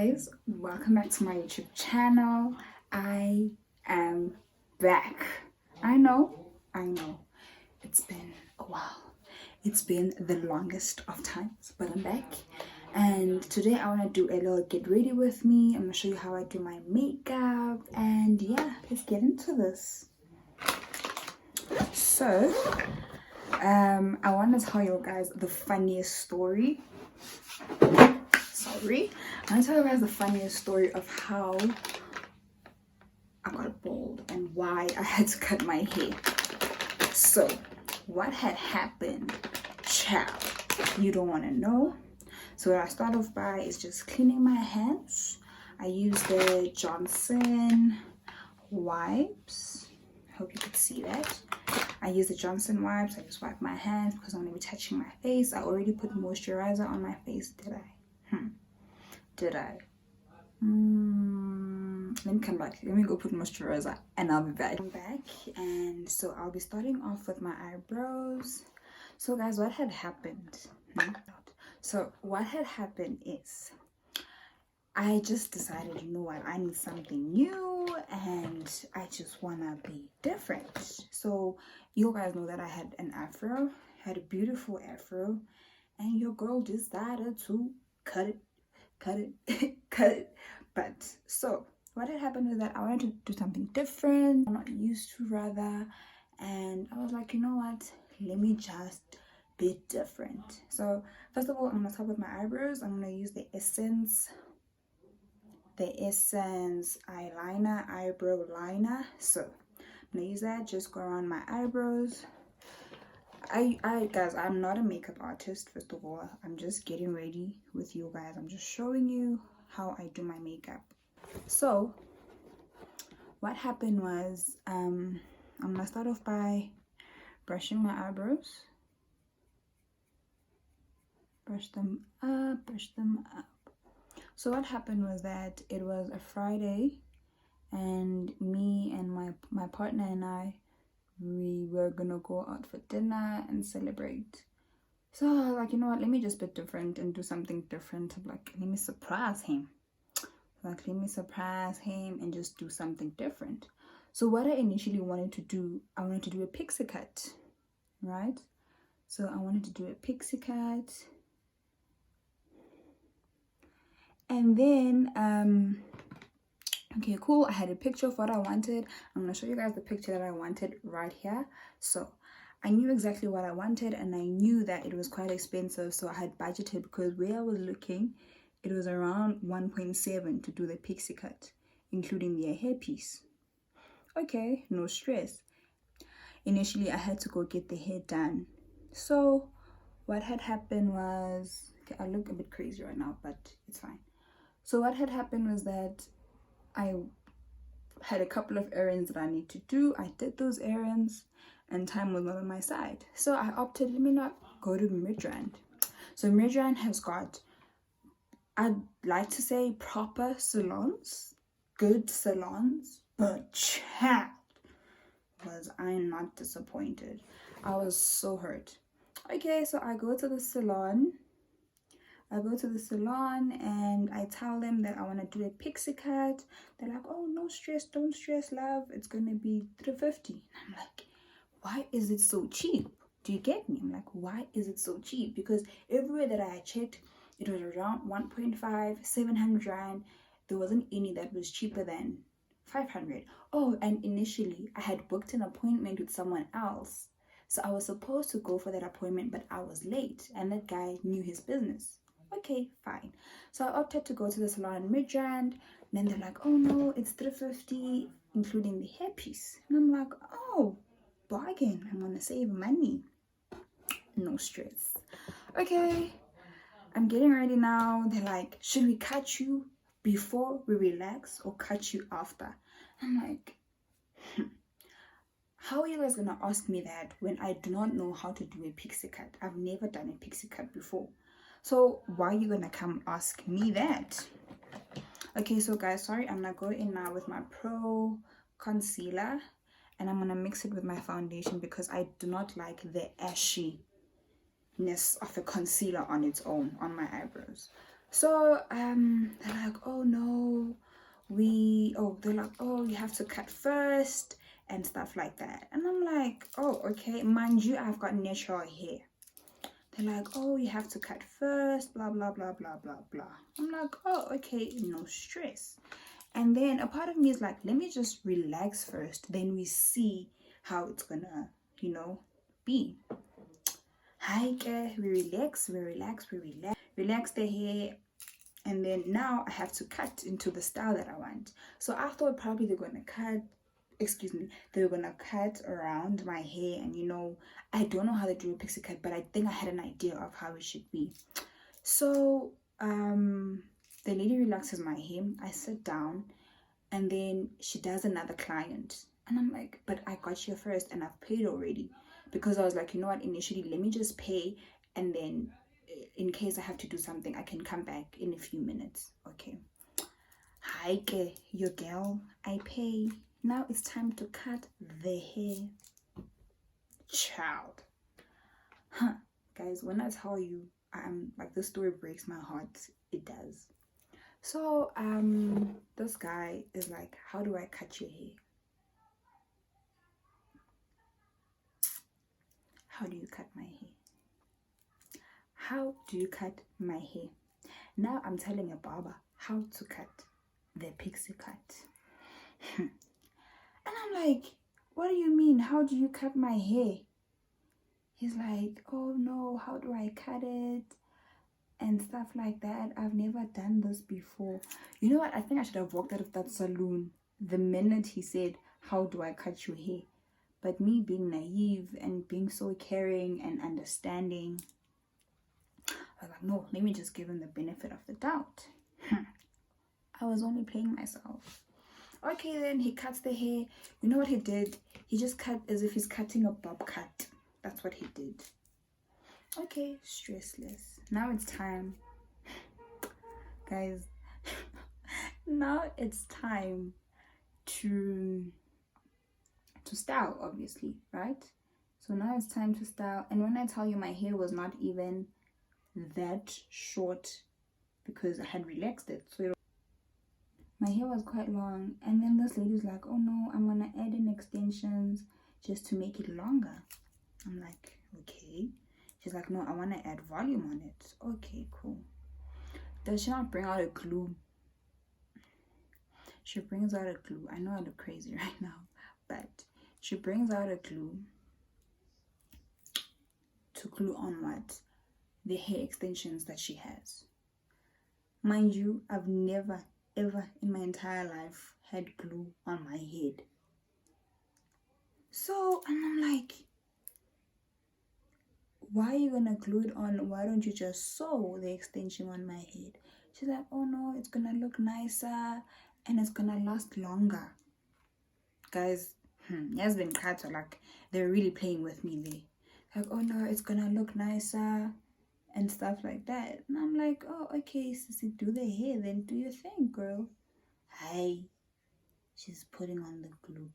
guys, welcome back to my YouTube channel. I am back. I know it's been a while. It's been the longest of times, but I'm back. And today I want to do a little get ready with me. I'm gonna show you how I do my makeup, and yeah, let's get into this. So I want to tell you guys the funniest story. I'm gonna tell you guys the funniest story of how I got bald and why I had to cut my hair. So what had happened, child, you don't want to know. So what I start off by is just cleaning my hands. I use the Johnson wipes. I hope you could see that. I use the Johnson wipes. I just wipe my hands because I'm going to be touching my face. I already put moisturizer on my face. Did I? Did I? Let me come back. Let me go put moisturizer and I'll be back. I'm back, and so I'll be starting off with my eyebrows. So guys, what had happened? So what had happened is I just decided, you know what, I need something new and I just want to be different. So you guys know that I had an afro, had a beautiful afro, and your girl decided to cut it. But so what had happened is that I wanted to do something different, I'm not used to rather, and I was like, you know what, let me just be different. So first of all, I'm gonna start with my eyebrows. I'm gonna use the Essence eyeliner, eyebrow liner. So I'm gonna use that, just go around my eyebrows. Guys, I'm not a makeup artist. First of all, I'm just getting ready with you guys. I'm just showing you how I do my makeup. So what happened was I'm gonna start off by brushing my eyebrows. Brush them up. So what happened was that it was a Friday, and me and my partner and we were gonna go out for dinner and celebrate. So I was like, you know what, let me just be different and do something different. I'm like, let me surprise him. Let me surprise him and just do something different. So what I initially wanted to do, I wanted to do a pixie cut, right? So I wanted to do a pixie cut. And then okay, cool, I had a picture of what I wanted. I'm gonna show you guys the picture that I wanted right here. So I knew exactly what I wanted, and I knew that it was quite expensive, so I had budgeted, because where I was looking, it was around 1.7 to do the pixie cut, including the hairpiece. Okay, no stress. Initially I had to go get the hair done. So what had happened was, okay, I look a bit crazy right now, but it's fine. So what had happened was that I had a couple of errands that I need to do. I did those errands and time was not on my side. So I opted, let me not go to Midrand. So Midrand has got, I'd like to say, proper salons, good salons, but chat was I not disappointed. I was so hurt. Okay, so I go to the salon. And I tell them that I want to do a pixie cut. They're like, oh, no stress, don't stress, love, it's gonna be $350. I'm like, why is it so cheap? Do you get me? I'm like, why is it so cheap? Because everywhere that I checked, it was around 1.5, 700 rand. There wasn't any that was cheaper than 500. Oh, and initially I had booked an appointment with someone else, so I was supposed to go for that appointment, but I was late, and that guy knew his business. Okay, fine. So I opted to go to the salon in Midrand. Then they're like, oh no, it's $350, including the hairpiece. And I'm like, oh, bargain, I'm gonna save money. No stress. Okay, I'm getting ready now. They're like, should we cut you before we relax or cut you after? I'm like, how are you guys gonna ask me that when I do not know how to do a pixie cut? I've never done a pixie cut before. So why are you gonna come ask me that? Okay, so guys, sorry, I'm gonna go in now with my Pro concealer, and I'm gonna mix it with my foundation because I do not like the ashiness of a concealer on its own on my eyebrows. So they're like, oh no, they're like, oh, you have to cut first and stuff like that. And I'm like, oh, okay, mind you, I've got natural hair. They're like, oh, you have to cut first, blah blah blah blah blah blah. I'm like, oh, okay, no stress. And then a part of me is like, let me just relax first, then we see how it's gonna, be. Hike, relax the hair, and then now I have to cut into the style that I want. So I thought probably they're gonna cut around my hair, and I don't know how they do a pixie cut, but I think I had an idea of how it should be. So the lady relaxes my hair, I sit down, and then she does another client, and I'm like, but I got here first and I've paid already, because I was like, you know what, initially let me just pay, and then in case I have to do something I can come back in a few minutes. Okay, hi your girl, I pay. Now it's time to cut the hair. Child, guys, when I tell you, I'm like, this story breaks my heart. It does. So this guy is like, how do I cut your hair? How do you cut my hair? How do you cut my hair? Now I'm telling a barber how to cut the pixie cut. And I'm like, what do you mean? How do you cut my hair? He's like, oh no, how do I cut it? And stuff like that. I've never done this before. You know what? I think I should have walked out of that salon the minute he said, how do I cut your hair? But me being naive and being so caring and understanding, I was like, no, let me just give him the benefit of the doubt. I was only playing myself. Okay, then he cuts the hair. You know what he did? He just cut as if he's cutting a bob cut. That's what he did. Okay, stressless. Now it's time. Guys, now it's time to style, obviously, right? So now it's time to style. And when I tell you, my hair was not even that short because I had relaxed it, so my hair was quite long. And then this lady's like, oh no, I'm gonna add in extensions just to make it longer. I'm like, okay. She's like, no, I want to add volume on it. Okay, cool. Does she not bring out a glue? She brings out a glue. I know I look crazy right now, but she brings out a glue to glue on what? The hair extensions that she has. Mind you, I've never, ever in my entire life had glue on my head. So, and I'm like, why are you gonna glue it on? Why don't you just sew the extension on my head? She's like, oh no, it's gonna look nicer and it's gonna last longer. Guys, has been cut, like they're really playing with me there. Like, oh no, it's gonna look nicer and stuff like that. And I'm like, oh, okay, sissy, do the hair, then do your thing, girl. Hi. She's putting on the glue.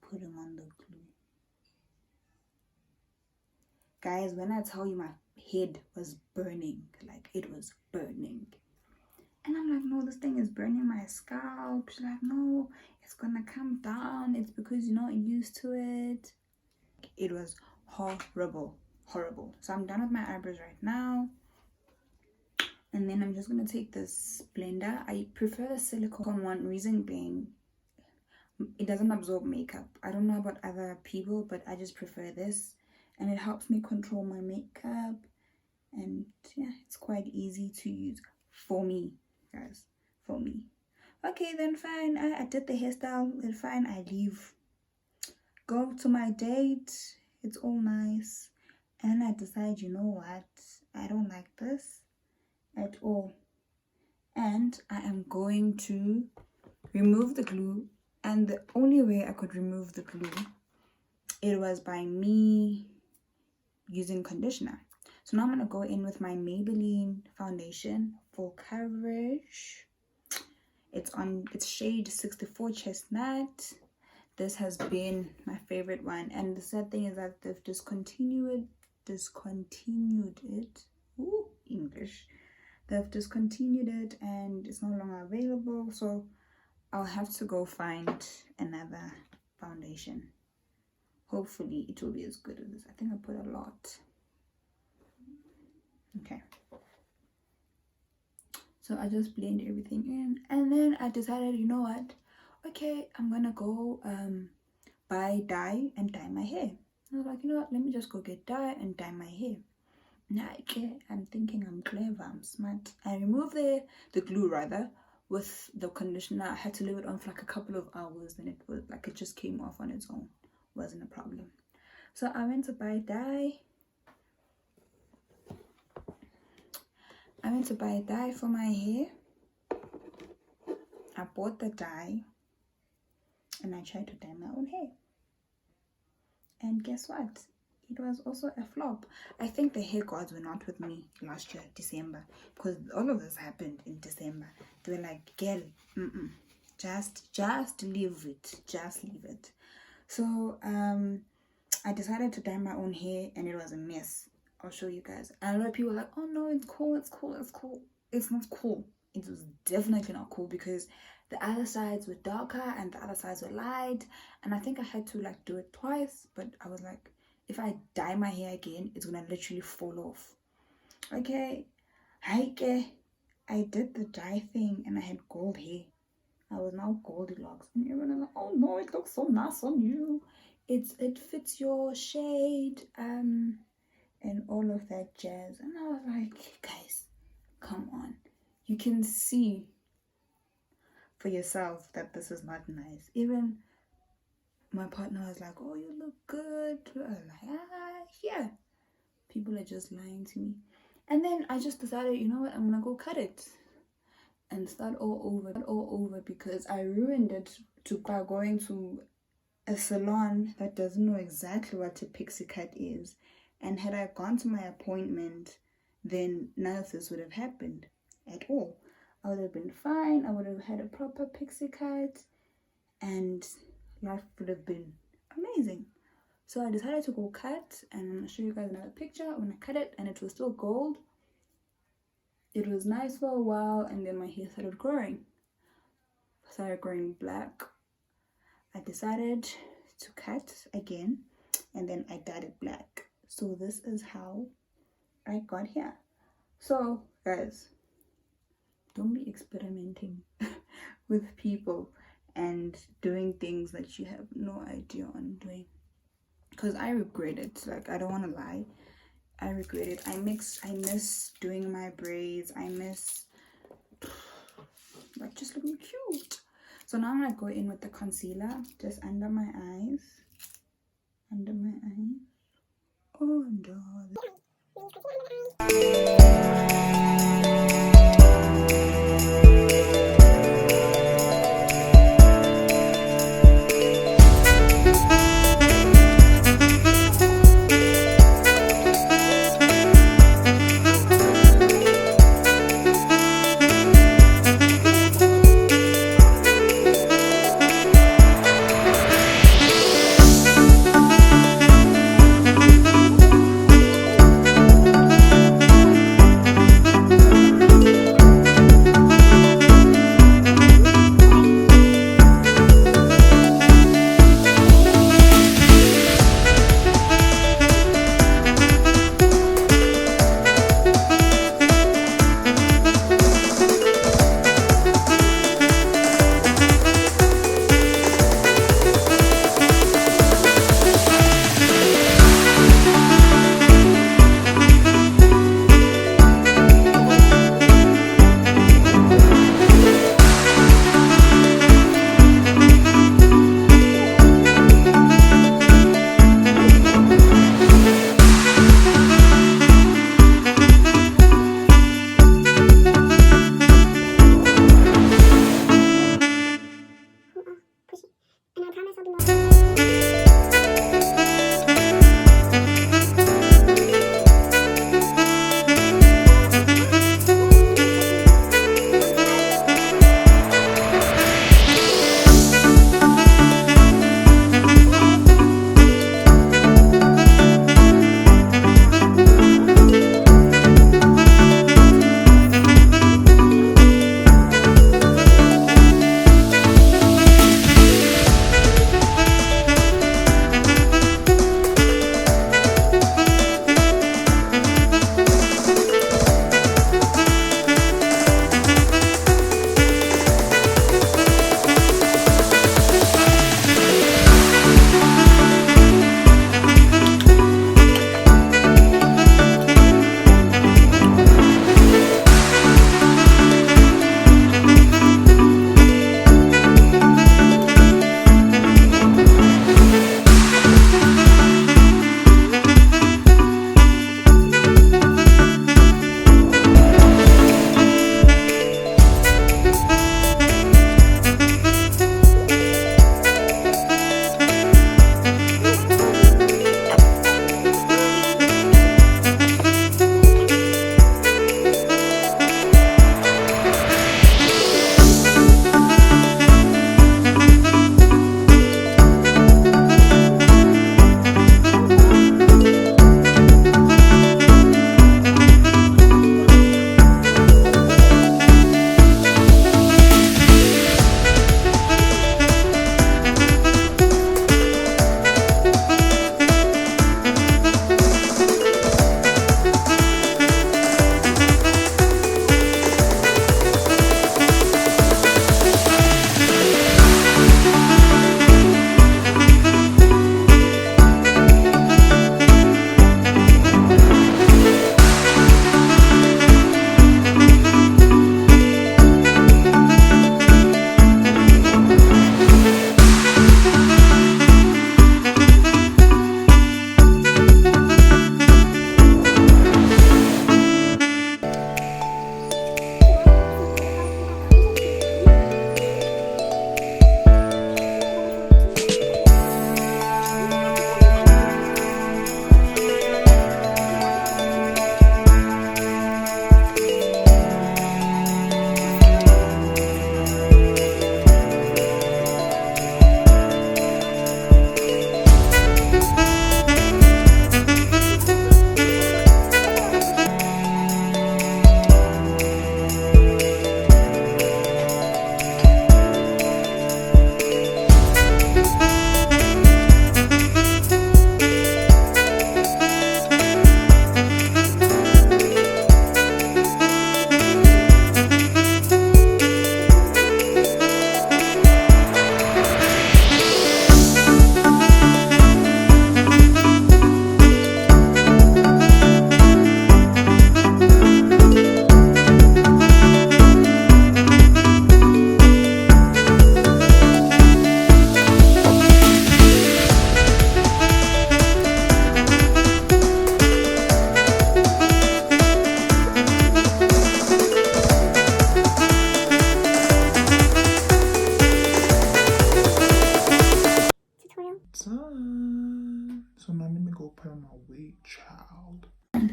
Guys, when I tell you, my head was burning, like it was burning. And I'm like, no, this thing is burning my scalp. She's like, no, it's gonna come down. It's because you're not used to it. It was horrible. So I'm done with my eyebrows right now. And then I'm just gonna take this blender. I prefer the silicone one, reason being, it doesn't absorb makeup. I don't know about other people, but I just prefer this. And it helps me control my makeup. And yeah, it's quite easy to use for me, guys. For me. Okay, then fine. I did the hairstyle. Then fine, I leave. Go to my date. It's all nice. And I decide, you know what? I don't like this at all. And I am going to remove the glue. And the only way I could remove the glue, it was by me using conditioner. So now I'm going to go in with my Maybelline foundation, full coverage. It's shade 64 Chestnut. This has been my favorite one. And the sad thing is that they've discontinued it. Ooh, English. they've discontinued it and it's no longer available, so I'll have to go find another foundation. Hopefully it will be as good as this. I think I put a lot. Okay, so I just blend everything in, and then I decided, you know what, okay, I'm gonna go buy dye and dye my hair. I was like, you know what, let me just go get dye and dye my hair. Now, okay, I'm thinking I'm clever, I'm smart. I removed the glue rather with the conditioner. I had to leave it on for like a couple of hours, and it was like it just came off on its own. Wasn't a problem. So I went to buy dye. I went to buy dye for my hair. I bought the dye and I tried to dye my own hair. And guess what? It was also a flop. I think the hair gods were not with me last year, December, because all of this happened in December. They were like, girl, just leave it. Just leave it. So I decided to dye my own hair and it was a mess. I'll show you guys. And a lot of people were like, oh no, it's cool, it's cool, it's cool. It's not cool. It was definitely not cool because the other sides were darker and the other sides were light. And I think I had to like do it twice, but I was like, if I dye my hair again, it's gonna literally fall off. Okay, I did the dye thing and I had gold hair. I was now Goldilocks, and everyone was like, "Oh no, it looks so nice on you. It fits your shade, and all of that jazz." And I was like, guys, come on, you can see for yourself that this is not nice. Even my partner was like, "Oh, you look good." I was like, yeah. People are just lying to me. And then I just decided, you know what, I'm gonna go cut it and start all over because I ruined it by going to a salon that doesn't know exactly what a pixie cut is. And had I gone to my appointment, then none of this would have happened at all. I would have been fine. I would have had a proper pixie cut and life would have been amazing. So I decided to go cut, and I'm gonna show you guys another picture when I cut it, and it was still gold. It was nice for a while, and then my hair started growing black. I decided to cut again, and then I dyed it black. So this is how I got here. So guys, don't be experimenting with people and doing things that you have no idea on doing, because I regret it. Like, I don't want to lie, I regret it. I miss doing my braids. I miss like just looking cute. So now I'm gonna go in with the concealer just under my eyes. Oh no.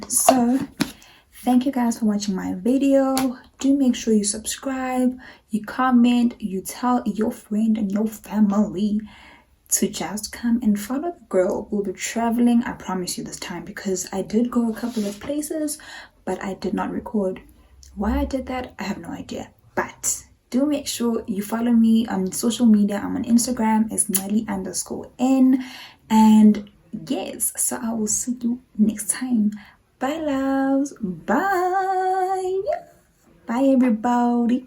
So thank you guys for watching my video. Do make sure you subscribe, you comment, you tell your friend and your family to just come and follow the girl. We'll be traveling, I promise you this time, because I did go a couple of places but I did not record. Why I did that, I have no idea. But do make sure you follow me on social media. I'm on Instagram as chileee_n. And yes, so I will see you next time. Bye loves. Bye. Bye everybody.